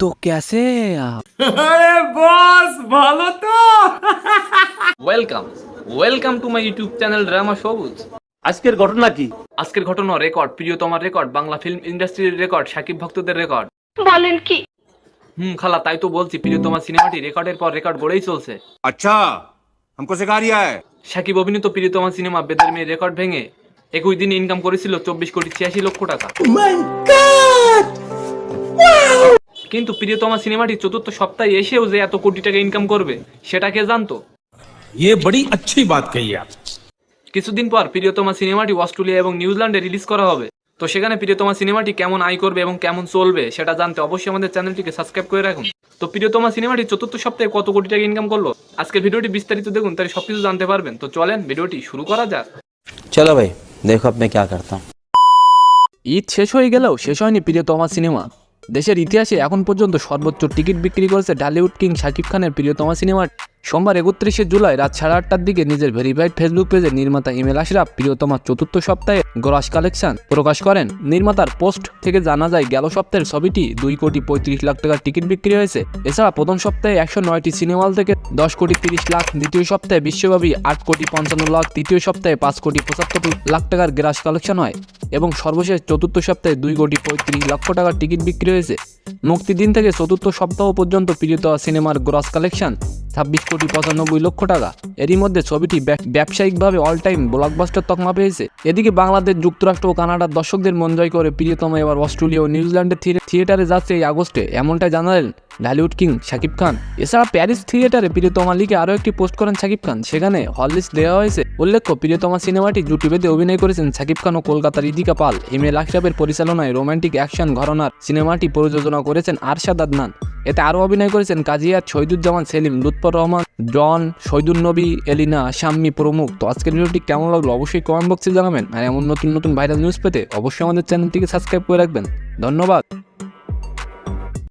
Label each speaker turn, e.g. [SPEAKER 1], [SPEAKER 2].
[SPEAKER 1] तो कैसे हैं आप?
[SPEAKER 2] अरे बॉस ভালো তো
[SPEAKER 3] welcome to my YouTube channel drama সবুজ।
[SPEAKER 4] আজকের ঘটনা কি?
[SPEAKER 3] আজকের ঘটনা রেকর্ড, প্রিয়তমার রেকর্ড, বাংলা ফিল্ম ইন্ডাস্ট্রির রেকর্ড, সাকিব ভক্তদের রেকর্ড।
[SPEAKER 5] বলেন কি?
[SPEAKER 3] খালা, তাই তো বলছি, প্রিয়তমা সিনেমাটি রেকর্ডের পর রেকর্ড গড়েই চলছে।
[SPEAKER 6] अच्छा हमको सिखा रिया है।
[SPEAKER 3] সাকিব অভিনীত প্রিয়তমা সিনেমা বেদের মেয়ে রেকর্ড ভেঙে 21 দিনে ইনকাম করেছিল 24,86,00,000 টাকা। কিন্তু প্রিয়তমা সিনেমাটি চতুর্থ সপ্তাহে এসেও যে এত কোটি টাকা ইনকাম করবে সেটা কে জানতো?
[SPEAKER 7] ये बड़ी अच्छी बात कही आप।
[SPEAKER 3] কিছুদিন পর প্রিয়তমা সিনেমাটি অস্ট্রেলিয়া এবং নিউজিল্যান্ডে রিলিজ করা হবে। তো সেখানে প্রিয়তমা সিনেমাটি কেমন আয় করবে এবং কেমন চলবে সেটা জানতে অবশ্যই আমাদের চ্যানেলটিকে সাবস্ক্রাইব করে রাখুন। তো প্রিয়তমা সিনেমাটি চতুর্থ সপ্তাহে কত কোটি টাকা ইনকাম করলো আজকের ভিডিওটি বিস্তারিত দেখুন, তাই সবকিছু জানতে পারবেন। তো চলেন ভিডিওটি শুরু করা যাক।
[SPEAKER 1] चलो भाई देखो अब मैं क्या करता हूँ। ঈদ শেষ হয়ে গেলেও শেষ হয়নি প্রিয়তমা সিনেমা। দেশের ইতিহাসে এখন পর্যন্ত সর্বোচ্চ টিকিট বিক্রি করেছে ঢালিউড কিং শাকিব খানের প্রিয়তমা সিনেমার। সোমবার 31শে জুলাই রাত 8:30টার দিকে নিজের ভেরিফাইড ফেসবুক পেজে নির্মাতা ইমেল আশরাফ প্রিয়তমার চতুর্থ সপ্তাহে গ্রস কালেকশন প্রকাশ করেন। নির্মাতার পোস্ট থেকে জানা যায় গেল সপ্তাহের ছবিটি 2,35,00,000 টাকার টিকিট বিক্রি হয়েছে। এছাড়া প্রথম সপ্তাহে 109টি সিনেমা হল থেকে 10,30,00,000, দ্বিতীয় সপ্তাহে বিশ্বব্যাপী 8,55,00,000, তৃতীয় সপ্তাহে 5,75,00,000 টাকার গ্রাস কালেকশন হয় এবং সর্বশেষ চতুর্থ সপ্তাহে 2,35,00,000 টাকার টিকিট বিক্রি হয়েছে। মুক্তির দিন থেকে চতুর্থ সপ্তাহ পর্যন্ত প্রিয়তমা সিনেমার গ্রস কালেকশন 26,95,00,000 টাকা। এরই মধ্যে ছবিটি ব্যবসায়িকভাবে অল টাইম ব্লকবাস্টার তকমা পেয়েছে। এদিকে বাংলাদেশ, যুক্তরাষ্ট্র ও কানাডার দর্শকদের মন জয় করে প্রিয়তমা এবার অস্ট্রেলিয়া ও নিউজিল্যান্ডের থিয়েটারে যাচ্ছে এই আগস্টে, এমনটাই জানালেন ঢালিউড কিং শাকিব খান। এছাড়া প্যারিস থিয়েটারে প্রিয়তমা লিখে আরও একটি পোস্ট করেন শাকিব খান, সেখানে হল লিস্ট দেওয়া হয়েছে। উল্লেখ্য, প্রিয়তমা সিনেমাটি জুটি বেঁধে অভিনয় করেছেন শাকিব খান ও কলকাতার ইদিকা পাল। ইমেল আশরাফের পরিচালনায় রোমান্টিক অ্যাকশন ঘরানার সিনেমাটি প্রযোজনা করেছেন আরশাদ আদনান। এতে আরও অভিনয় করেছেন কাজিয়াত, শহীদুজ্জামান সেলিম, লুৎফর রহমান, জন, শহীদুল নবী, এলিনা, শাম্মী প্রমুখ। তো আজকের ভিডিওটি কেমন লাগলো অবশ্যই কমেন্ট বক্সে জানাবেন। আর এমন নতুন নতুন ভাইরাল নিউজ পেতে অবশ্যই আমাদের চ্যানেলটিকে সাবস্ক্রাইব করে রাখবেন। ধন্যবাদ।